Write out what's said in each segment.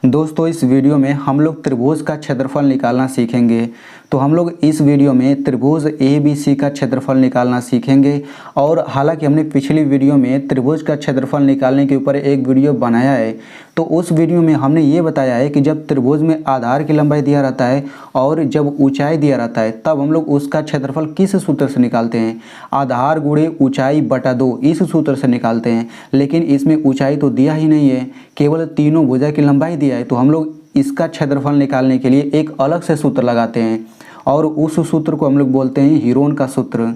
दोस्तों इस वीडियो में हम लोग त्रिभुज का क्षेत्रफल निकालना सीखेंगे। तो हम लोग इस वीडियो में त्रिभुज ABC का क्षेत्रफल निकालना सीखेंगे। और हालांकि हमने पिछली वीडियो में त्रिभुज का क्षेत्रफल निकालने के ऊपर एक वीडियो बनाया है, तो उस वीडियो में हमने ये बताया है कि जब त्रिभुज में आधार की लंबाई दिया रहता है और जब ऊंचाई दिया रहता है तब हम लोग उसका क्षेत्रफल किस सूत्र से निकालते हैं, आधार गुणे ऊंचाई बटा 2 इस सूत्र से निकालते हैं। लेकिन इसमें ऊंचाई तो दिया ही नहीं है, केवल तीनों भुजा की लंबाई दिया है। तो हम लोग इसका क्षेत्रफल निकालने के लिए एक अलग से सूत्र लगाते हैं और उस सूत्र को हम लोग बोलते हैं हीरोन का सूत्र।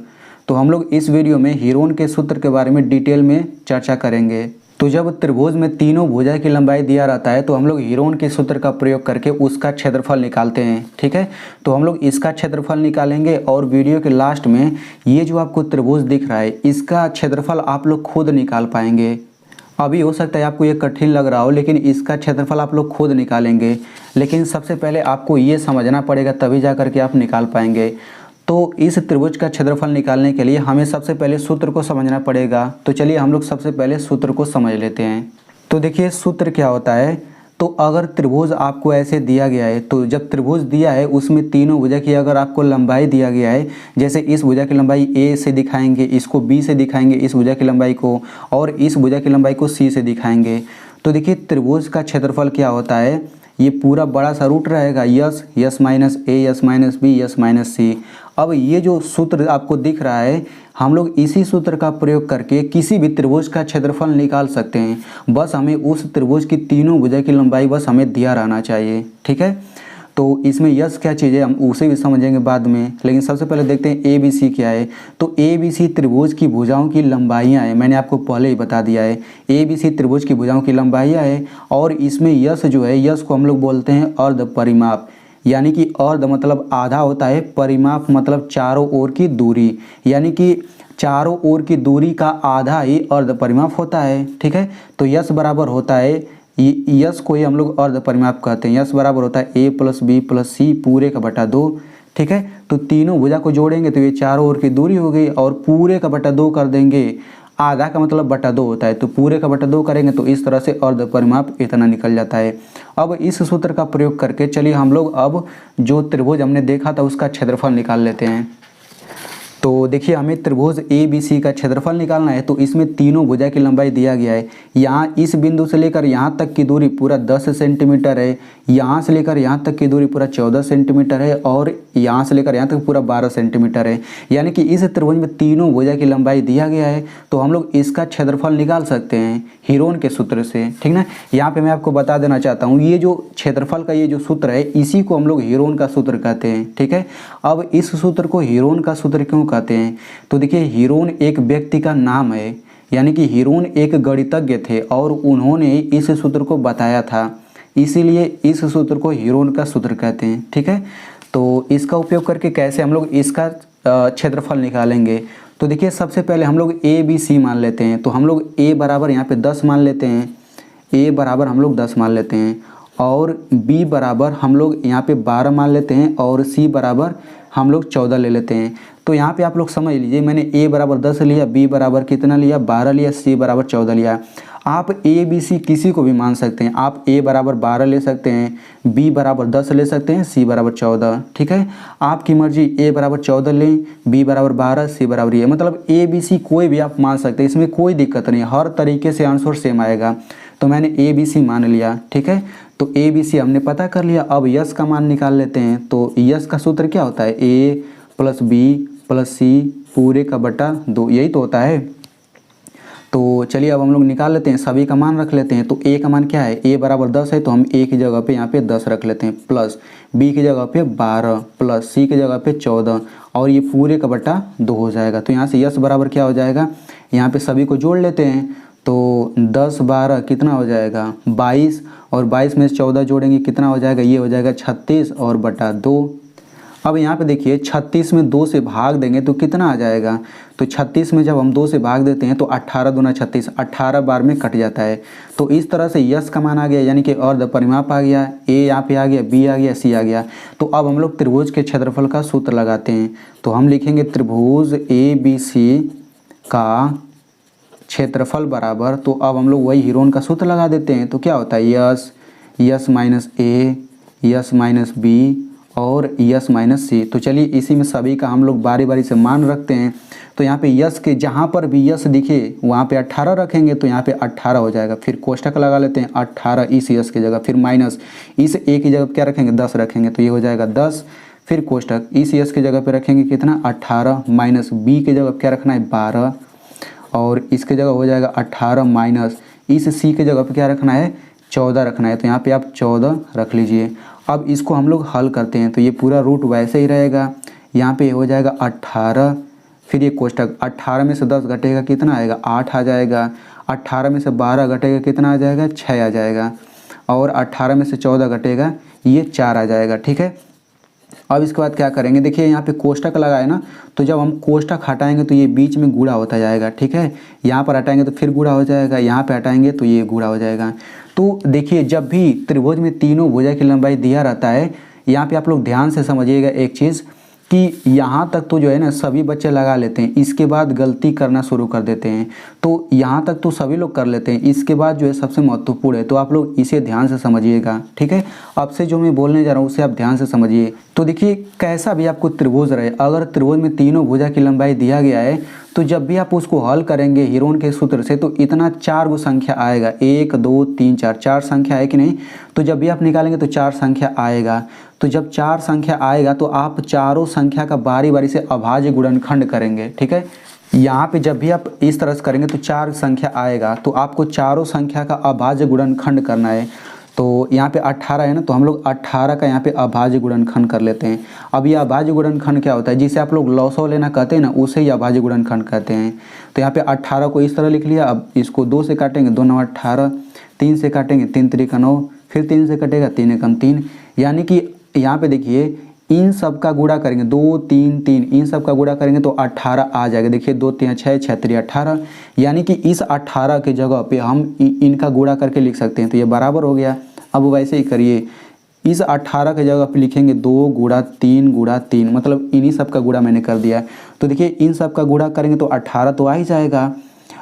तो हम लोग इस वीडियो में हीरोन के सूत्र के बारे में डिटेल में चर्चा करेंगे। तो जब त्रिभुज में तीनों भुजा की लंबाई दिया रहता है तो हम लोग हीरोन के सूत्र का प्रयोग करके उसका क्षेत्रफल निकालते हैं। ठीक है, तो हम लोग इसका क्षेत्रफल निकालेंगे और वीडियो के लास्ट में ये जो आपको त्रिभुज दिख रहा है इसका क्षेत्रफल आप लोग खुद निकाल पाएंगे। अभी हो सकता है आपको ये कठिन लग रहा हो, लेकिन इसका क्षेत्रफल आप लोग खुद निकालेंगे। लेकिन सबसे पहले आपको ये समझना पड़ेगा, तभी जा करके आप निकाल पाएंगे। तो इस त्रिभुज का क्षेत्रफल निकालने के लिए हमें सबसे पहले सूत्र को समझना पड़ेगा। तो चलिए हम लोग सबसे पहले सूत्र को समझ लेते हैं। तो देखिए सूत्र क्या होता है। तो अगर त्रिभुज आपको ऐसे दिया गया है, तो जब त्रिभुज दिया है उसमें तीनों भुजा की अगर आपको लंबाई दिया गया है, जैसे इस भुजा की लंबाई A से दिखाएंगे, इसको B से दिखाएंगे इस भुजा की लंबाई को, और इस भुजा की लंबाई को C से दिखाएंगे। तो देखिए त्रिभुज का क्षेत्रफल क्या होता है, ये पूरा बड़ा सा रूट रहेगा yes, yes minus A, yes minus B, yes minus C। अब ये जो सूत्र आपको दिख रहा है, हम लोग इसी सूत्र का प्रयोग करके किसी भी त्रिभुज का क्षेत्रफल निकाल सकते हैं। बस हमें उस त्रिभुज की तीनों भुजा की लंबाई बस हमें दिया रहना चाहिए। ठीक है, तो इसमें यस क्या चीज़ है हम उसे भी समझेंगे बाद में, लेकिन सबसे पहले देखते हैं ABC क्या है। तो ABC त्रिभुज की भुजाओं की लंबाइयाँ हैं, मैंने आपको पहले ही बता दिया है। ABC त्रिभुज की भुजाओं की लंबाइयाँ है और इसमें यस जो है, यस को हम लोग बोलते हैं अर्ध परिमाप। यानी कि अर्ध मतलब आधा होता है, परिमाप मतलब चारों ओर की दूरी, यानी कि चारों ओर की दूरी का आधा ही अर्ध परिमाप होता है। ठीक है, तो यस बराबर होता है, यस को ही हम लोग अर्ध परिमाप कहते हैं। यस बराबर होता है A plus B plus C पूरे का बटा 2। ठीक है, तो तीनों भुजा को जोड़ेंगे तो ये चारों ओर की दूरी हो गई, और पूरे का बटा 2 कर देंगे। आधा का मतलब बटा 2 होता है, तो पूरे का बटा 2 करेंगे तो इस तरह से अर्ध परिमाप इतना निकल जाता है। अब इस सूत्र का प्रयोग करके चलिए हम लोग अब जो त्रिभुज हमने देखा था उसका क्षेत्रफल निकाल लेते हैं। तो देखिए हमें त्रिभुज ABC का क्षेत्रफल निकालना है। तो इसमें तीनों भुजा की लंबाई दिया गया है। यहाँ इस बिंदु से लेकर यहाँ तक की दूरी पूरा 10 सेंटीमीटर है, यहाँ से लेकर यहाँ तक की दूरी पूरा 14 सेंटीमीटर है, और यहाँ से लेकर यहाँ तक पूरा 12 सेंटीमीटर है। यानी कि इस त्रिभुज में तीनों भुजा की लंबाई दिया गया है, तो हम लोग इसका क्षेत्रफल निकाल सकते हैं हीरोन के सूत्र से। ठीक ना, यहाँ पे मैं आपको बता देना चाहता हूँ, ये जो क्षेत्रफल का ये जो सूत्र है इसी को हम लोग हीरोन का सूत्र कहते हैं। ठीक है, अब इस सूत्र को हीरोन का सूत्र क्यों कहते हैं, तो देखिए हीरोन एक व्यक्ति का नाम है, यानी कि हीरोन एक गणितज्ञ थे और उन्होंने इस सूत्र को बताया था, इसीलिए इस सूत्र को हीरोन का सूत्र कहते हैं। ठीक है, तो इसका उपयोग करके कैसे हम लोग इसका क्षेत्रफल निकालेंगे। तो देखिए सबसे पहले हम लोग ABC मान लेते हैं। तो हम लोग A बराबर यहाँ पे 10 मान लेते हैं, A बराबर हम लोग 10 मान लेते हैं, और B बराबर हम लोग यहाँ पे 12 मान लेते हैं, और C बराबर हम लोग 14 ले लेते हैं। तो यहाँ पे आप लोग समझ लीजिए, मैंने A बराबर 10 लिया, B बराबर कितना लिया 12 लिया, C बराबर 14 लिया। आप ABC किसी को भी मान सकते हैं, आप A बराबर 12 ले सकते हैं, B बराबर 10 ले सकते हैं, C बराबर 14। ठीक है, आपकी मर्जी, A बराबर 14 लें, B बराबर 12, C बराबर ये, मतलब ABC कोई भी आप मान सकते हैं, इसमें कोई दिक्कत नहीं, हर तरीके से आंसर सेम आएगा। तो मैंने ABC मान लिया। ठीक है, तो ABC हमने पता कर लिया। अब यस का मान निकाल लेते हैं। तो यस का सूत्र क्या होता है, A plus B plus C पूरे का बटा 2, यही तो होता है। तो चलिए अब हम लोग निकाल लेते हैं, सभी का मान रख लेते हैं। तो A का मान क्या है, A बराबर 10 है, तो हम A की जगह पे यहाँ पे 10 रख लेते हैं, प्लस B की जगह पे 12 प्लस C की जगह पे 14, और ये पूरे का बटा 2 हो जाएगा। तो यहाँ से यस बराबर क्या हो जाएगा, यहाँ पे सभी को जोड़ लेते हैं। तो 10 12 कितना हो जाएगा 22, और 22 में 14 जोड़ेंगे कितना हो जाएगा, ये हो जाएगा 36 और बटा 2। अब यहाँ पे देखिए 36 में 2 से भाग देंगे तो कितना आ जाएगा, तो 36 में जब हम 2 से भाग देते हैं तो 18 दूना 36, 18 बार में कट जाता है। तो इस तरह से यस का मान आ गया, यानी कि अर्ध परिमाप आ गया, A यहाँ पे आ गया, B आ गया, C आ गया। तो अब हम लोग त्रिभुज के क्षेत्रफल का सूत्र लगाते हैं। तो हम लिखेंगे त्रिभुज ABC का क्षेत्रफल बराबर, तो अब हम लोग वही हीरोन का सूत्र लगा देते हैं। तो क्या होता है, यस यस माइनस ए, यस माइनस बी और यस माइनस सी। तो चलिए इसी में सभी का हम लोग बारी बारी से मान रखते हैं। तो यहाँ पे यस के जहाँ पर भी यस दिखे वहाँ पे 18 रखेंगे, तो यहाँ पे 18 हो जाएगा। फिर कोष्टक लगा लेते हैं 18 इस यस की जगह, फिर माइनस इस ए की जगह क्या रखेंगे 10 रखेंगे, तो ये हो जाएगा 10। फिर कोष्टक इस यस की जगह पे रखेंगे कितना 18, माइनस बी की जगह क्या रखना है 12 और इसके जगह हो जाएगा 18 माइनस इस सी के जगह पे क्या रखना है 14 रखना है, तो यहाँ पे आप 14 रख लीजिए। अब इसको हम लोग हल करते हैं तो ये पूरा रूट वैसे ही रहेगा, यहाँ पे हो जाएगा 18, फिर ये कोष्टक 18 में से 10 घटेगा कितना आएगा 8 आ जाएगा, 18 में से 12 घटेगा कितना आ जाएगा 6 आ जाएगा और 18 में से 14 घटेगा ये 4 आ जाएगा। ठीक है, अब इसके बाद क्या करेंगे, देखिए यहाँ पे कोष्टक लगा है ना, तो जब हम कोष्टक हटाएंगे तो ये बीच में गुणा होता जाएगा। ठीक है, यहाँ पर हटाएंगे तो फिर गुणा हो जाएगा, यहाँ पे हटाएंगे तो ये गुणा हो जाएगा। तो देखिए जब भी त्रिभुज में तीनों भुजा की लंबाई दिया रहता है, यहाँ पे आप लोग ध्यान से समझिएगा एक चीज़ कि यहाँ तक तो जो है ना सभी बच्चे लगा लेते हैं, इसके बाद गलती करना शुरू कर देते हैं। तो यहाँ तक तो सभी लोग कर लेते हैं, इसके बाद जो है सबसे महत्वपूर्ण है, तो आप लोग इसे ध्यान से समझिएगा। ठीक है, अब से जो मैं बोलने जा रहा हूँ उसे आप ध्यान से समझिए। तो देखिए कैसा भी आपको त्रिभुज रहे, अगर त्रिभुज में तीनों भुजा की लंबाई दिया गया है तो जब भी आप उसको हल करेंगे हीरोन के सूत्र से तो इतना 4 गो संख्या आएगा, 1 2 3 4, 4 संख्या है कि नहीं। तो जब भी आप निकालेंगे तो 4 संख्या आएगा, तो जब 4 संख्या आएगा तो आप चारों संख्या का बारी बारी से अभाज्य गुणनखंड करेंगे। ठीक है, यहाँ पे जब भी आप इस तरह से करेंगे तो 4 संख्या आएगा, तो आपको चारों संख्या का अभाज्य गुणनखंड करना है। तो यहाँ पे 18 है ना, तो हम लोग 18 का यहाँ पे अभाज्य गुणनखंड कर लेते हैं। अब ये अभाज्य गुणनखंड क्या होता है, जिसे आप लोग लॉसव लेना कहते हैं ना, उसे ही अभाज्य गुणनखंड कहते हैं। तो यहाँ पे 18 को इस तरह लिख लिया। अब इसको 2 से काटेंगे 2 9 18, 3 से काटेंगे 3 3 9, फिर 3 से कटेगा 3 1 3, यानी कि यहाँ पे देखिए इन सब का गुणा करेंगे 2 3 3, इन सब का गुणा करेंगे तो 18 आ जाएगा। देखिए 2 3 6 6 3 18, यानी कि इस 18 के जगह पे हम इनका गुणा करके लिख सकते हैं, तो ये बराबर हो गया। अब वैसे ही करिए, इस 18 के जगह पे लिखेंगे 2 गुणा 3 गुणा 3, मतलब इन्हीं सब का गुणा मैंने कर दिया। तो देखिए इन सब का गुणा करेंगे तो 18 तो आ ही जाएगा।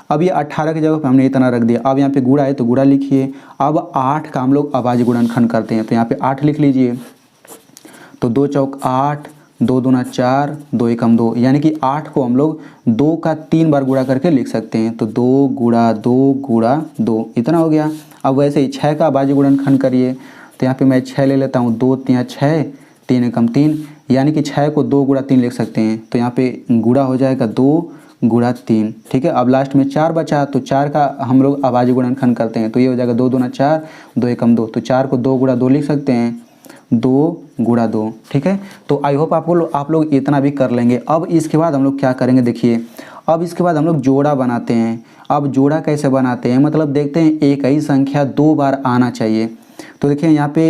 अब ये 18 की जगह पे हमने इतना रख दिया। अब यहाँ पे गुणा है तो गुणा लिखिए। अब 8 का हम लोग अभाज्य गुणनखंड करते हैं, तो यहाँ पे 8 लिख लीजिए। तो 2 चौक 8, 2 दूना 4, 2 एकम 2, यानी कि 8 को हम लोग 2 का 3 बार गुणा करके लिख सकते हैं। तो 2 गुणा 2 गुणा 2 इतना हो गया। अब वैसे ही 6 का अभाज्य गुणनखंड करिए, तो यहाँ पे मैं 6 ले लेता हूँ। 2 3 6, 3 एकम 3, यानी कि 6 को 2 गुणा 3 लिख सकते हैं। तो यहाँ पे गुणा हो जाएगा 2 गुणा 3। ठीक है, अब लास्ट में 4 बचा, तो 4 का हम लोग अभाज्य गुणनखंड करते हैं, तो ये हो जाएगा 2 दूना 4, 2 एकम 2, तो 4 को 2 गुणा 2 लिख सकते हैं, 2 गुणा 2। ठीक है, तो आई होप आप लोग इतना भी कर लेंगे। अब इसके बाद हम लोग क्या करेंगे, देखिए अब इसके बाद हम लोग जोड़ा बनाते हैं। अब जोड़ा कैसे बनाते हैं, मतलब देखते हैं एक ही संख्या 2 बार आना चाहिए। तो देखिए यहाँ पे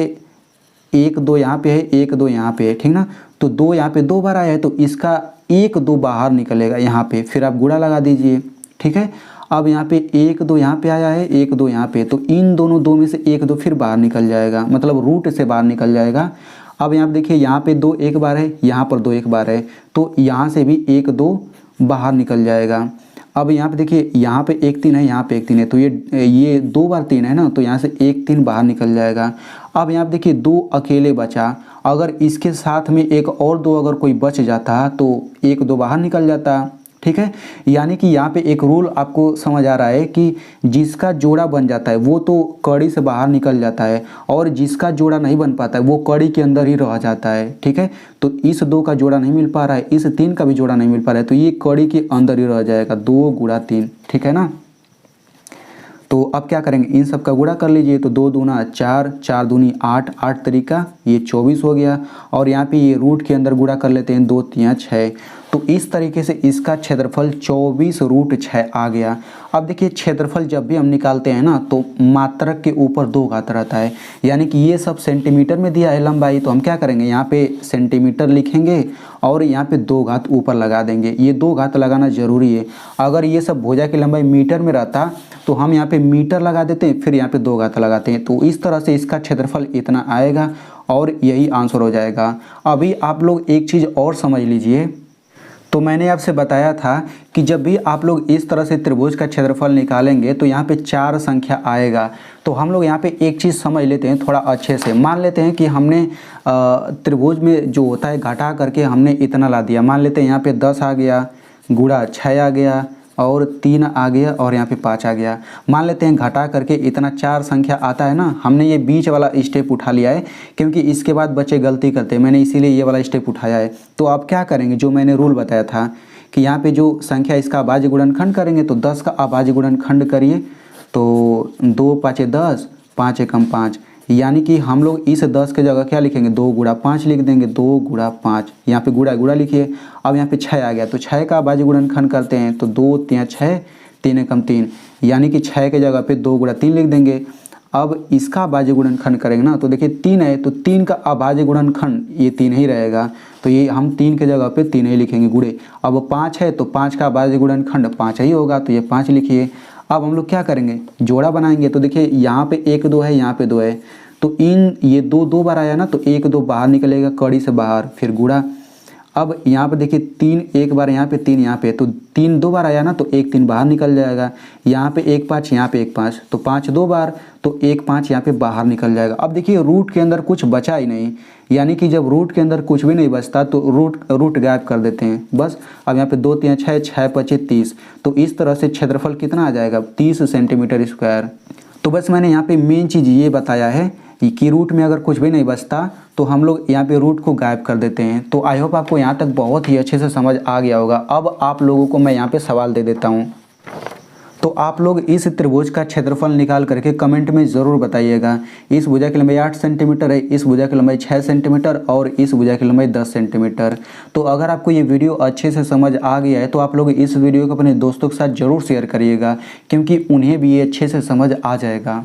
1 2 यहाँ पे है, 1 2 यहाँ पे है, ठीक ना। तो 2 यहाँ पे 2 बार आया है, तो इसका 1 2 बाहर निकलेगा यहाँ पे, फिर आप गुणा लगा दीजिए। ठीक है, अब यहाँ पे 1 2 यहाँ पे आया है, 1 2 यहाँ पे, तो इन दोनों 2 में से 1 2 फिर बाहर निकल जाएगा, मतलब रूट से बाहर निकल जाएगा। अब यहाँ पे देखिए यहाँ पे 2 एक बार है, यहाँ पर 2 एक बार है, तो यहाँ से भी 1 2 बाहर निकल जाएगा। अब यहाँ पे देखिए यहाँ पे 1 3 है, यहाँ पे 1 3 है, तो ये 2 बार 3 है ना, तो यहाँ से 1 3 बाहर निकल जाएगा। अब यहाँ पे देखिए 2 अकेले बचा, अगर इसके साथ में एक और 2 अगर कोई बच जाता तो 1 2 बाहर निकल जाता। ठीक है, यानी कि यहाँ पे एक रूल आपको समझ आ रहा है कि जिसका जोड़ा बन जाता है वो तो कड़ी से बाहर निकल जाता है, और जिसका जोड़ा नहीं बन पाता है वो कड़ी के अंदर ही रह जाता है। ठीक है, तो इस 2 का जोड़ा नहीं मिल पा रहा है, इस 3 का भी जोड़ा नहीं मिल पा रहा है, तो ये कड़ी के अंदर ही रह जाएगा, 2 गुणा 3। ठीक है ना, तो अब क्या करेंगे, इन सब का गुणा कर लीजिए। तो 2 दूना 4, 4 दूनी 8, 8 तरीका ये 24 हो गया। और यहाँ पे ये रूट के अंदर गुणा कर लेते हैं, 2 3 6, तो इस तरीके से इसका क्षेत्रफल 24 रूट 6 आ गया। अब देखिए क्षेत्रफल जब भी हम निकालते हैं ना तो मात्रक के ऊपर 2 घात रहता है, यानी कि ये सब सेंटीमीटर में दिया है लंबाई, तो हम क्या करेंगे यहाँ पे सेंटीमीटर लिखेंगे और यहाँ पे 2 घात ऊपर लगा देंगे। ये 2 घात लगाना जरूरी है। अगर ये सब भुजा की लंबाई मीटर में रहता तो हम यहाँ पे मीटर लगा देते हैं, फिर यहाँ पे 2 घात लगाते हैं, तो इस तरह से इसका क्षेत्रफल इतना आएगा और यही आंसर हो जाएगा। अभी आप लोग एक चीज़ और समझ लीजिए, तो मैंने आपसे बताया था कि जब भी आप लोग इस तरह से त्रिभुज का क्षेत्रफल निकालेंगे तो यहाँ पे 4 संख्या आएगा। तो हम लोग यहाँ पे एक चीज़ समझ लेते हैं थोड़ा अच्छे से। मान लेते हैं कि हमने त्रिभुज में जो होता है घटा करके हमने इतना ला दिया। मान लेते हैं यहाँ पे 10 आ गया, गुणा 6 आ गया और 3 आ गया और यहाँ पे 5 आ गया। मान लेते हैं घटा करके इतना 4 संख्या आता है ना, हमने ये बीच वाला स्टेप उठा लिया है क्योंकि इसके बाद बच्चे गलती करते हैं, मैंने इसीलिए ये वाला स्टेप उठाया है। तो आप क्या करेंगे, जो मैंने रूल बताया था कि यहाँ पे जो संख्या इसका अभाज्य गुणनखंड करेंगे तो 10 का अभाज्य गुणनखंड करिए तो 2 5 10, 5 एकम 5, यानी कि हम लोग इस 10 के जगह क्या लिखेंगे 2 गुणा 5 लिख देंगे। 2 गुणा 5, यहाँ पे गुणा गुणा लिखिए। अब यहाँ पे 6 आ गया तो 6 का अभाज्य गुणनखंड करते हैं तो 2 3 6, 3 एकम 3, यानी कि 6 के जगह पे 2 गुणा 3 लिख देंगे। अब इसका अभाज्य गुणनखंड करेंगे ना तो देखिए 3 है तो 3 का अभाज्य गुणनखंड ये 3 ही रहेगा, तो ये हम 3 के जगह पे 3 ही लिखेंगे गुणे। अब 5 है तो 5 का अभाज्य गुणनखंड 5 ही होगा, तो ये 5 लिखिए। अब हम लोग क्या करेंगे, जोड़ा बनाएंगे। तो देखिए यहाँ पे 1 2 है, यहाँ पे 2 है, तो इन ये 2 2 बार आया ना तो 1 2 बाहर निकलेगा कड़ी से बाहर, फिर गुणा। अब यहाँ पे देखिए 3 एक बार, यहाँ पे 3 यहाँ पे, तो 3 2 बार आया ना तो 1 3 बाहर निकल जाएगा। यहाँ पे 1 5, यहाँ पे 1 5, तो 5 2 बार तो 1 5 यहाँ पे बाहर निकल जाएगा। अब देखिए रूट के अंदर कुछ बचा ही नहीं, यानी कि जब रूट के अंदर कुछ भी नहीं बचता तो रूट गायब कर देते हैं बस। अब यहाँ पे 2 3 6, 6 5 30, तो इस तरह से क्षेत्रफल कितना आ जाएगा 30 सेंटीमीटर स्क्वायर। तो बस मैंने यहाँ पे मेन चीज़ ये बताया है कि रूट में अगर कुछ भी नहीं बचता तो हम लोग यहाँ पे रूट को गायब कर देते हैं। तो आई होप आपको यहाँ तक बहुत ही अच्छे से समझ आ गया होगा। अब आप लोगों को मैं यहाँ पे सवाल दे देता हूँ, तो आप लोग इस त्रिभुज का क्षेत्रफल निकाल करके कमेंट में ज़रूर बताइएगा। इस भुजा की लंबाई 8 सेंटीमीटर है, इस भुजा की लंबाई 6 सेंटीमीटर और इस भुजा की लंबाई 10 सेंटीमीटर। तो अगर आपको ये वीडियो अच्छे से समझ आ गया है तो आप लोग इस वीडियो को अपने दोस्तों के साथ ज़रूर शेयर करिएगा, क्योंकि उन्हें भी ये अच्छे से समझ आ जाएगा।